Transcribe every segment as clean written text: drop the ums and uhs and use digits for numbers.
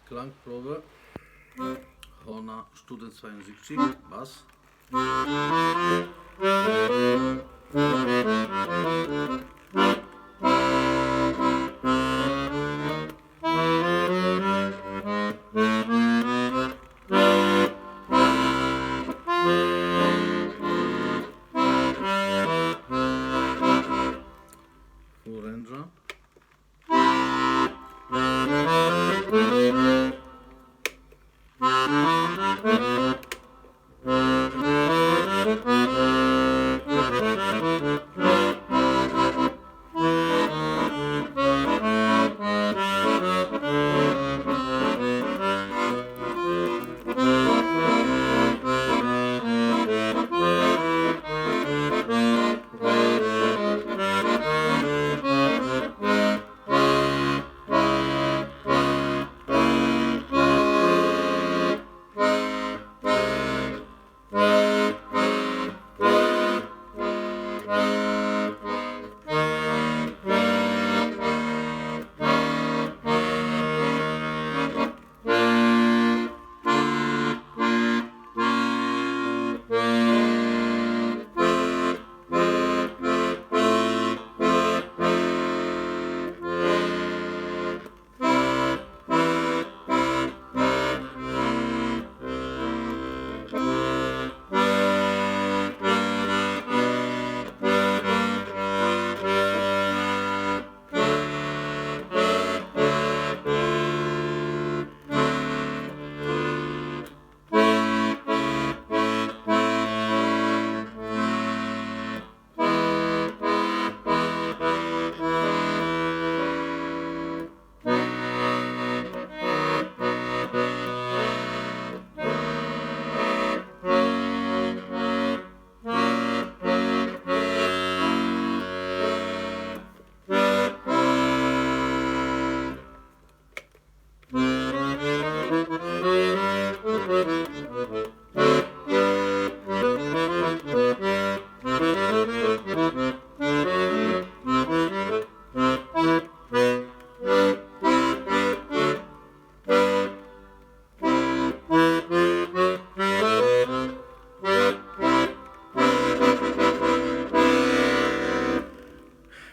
Klangprobe. Horner Student 72, Bass. Full Ranger.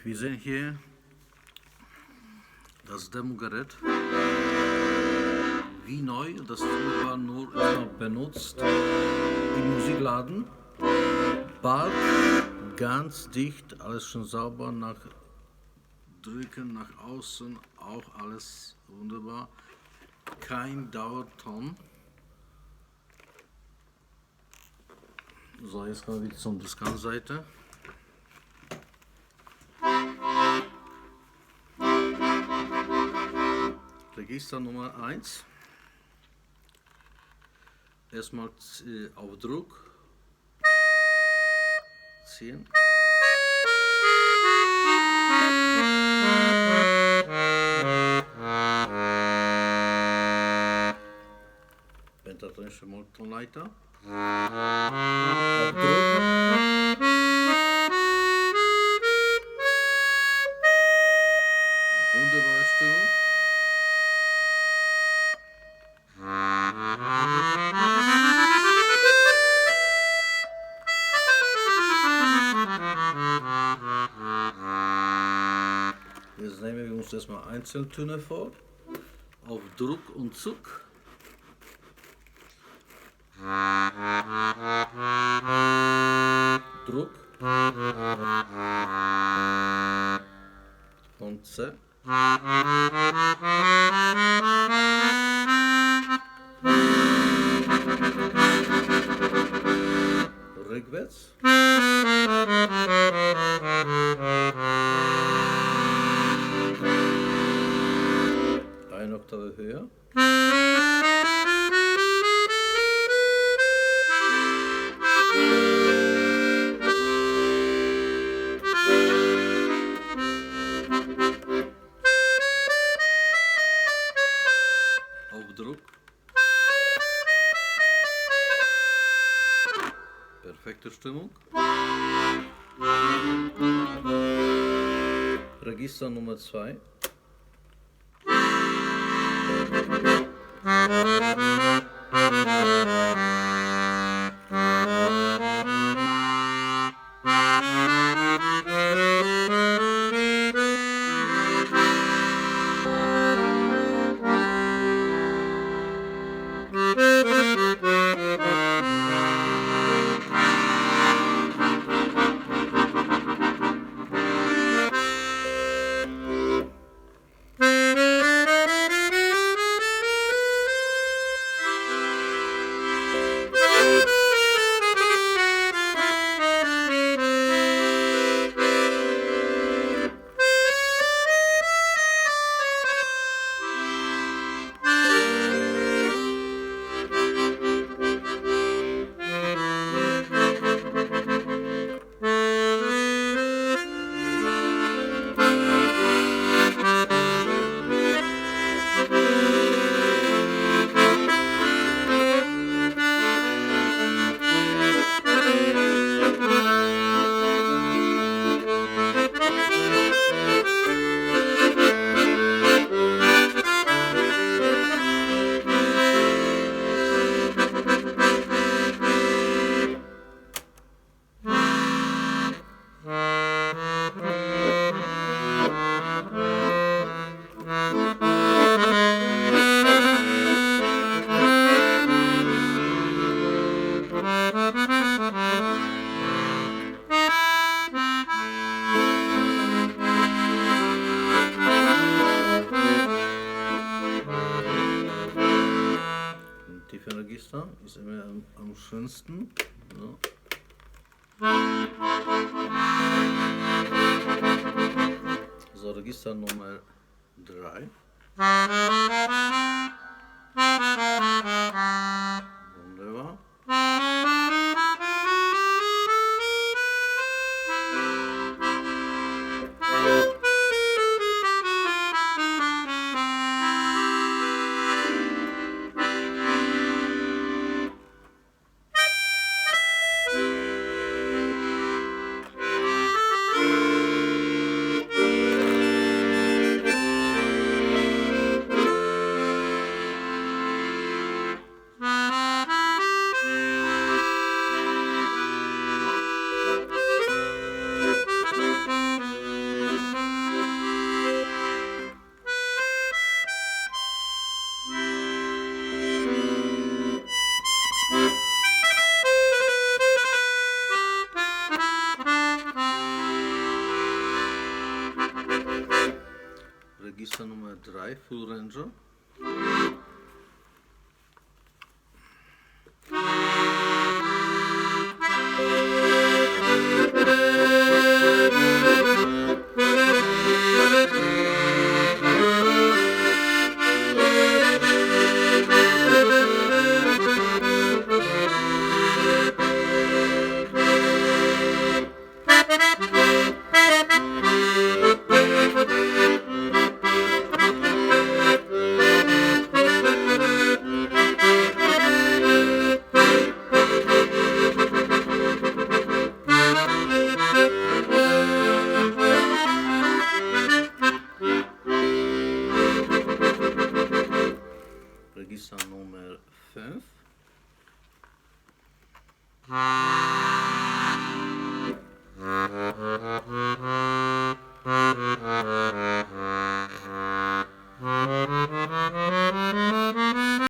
Wir sehen hier das Demo-Gerät, wie neu. Das war nur erstmal benutzt im Musikladen. Bald ganz dicht, alles schon sauber, nach Drücken, nach außen, auch alles wunderbar. Kein Dauerton. So, jetzt kommen wir wieder zur Diskantseite. Register Nummer 1. Erstmal auf Druck ziehen. Pentatonische Tonleiter. Auf Druck. Wunderbare Stimmung. Jetzt nehmen wir uns erstmal Einzeltöne vor, auf Druck und Zug. Druck und C. Rückwärts. Eine Oktave höher. Auf Druck. Perfekte Stimmung. Register Nummer 2. Register ist immer am schönsten. So. So, Register Nummer 3. Wunderbar. Register Nummer 3, Full Ranger. Register Nummer 5.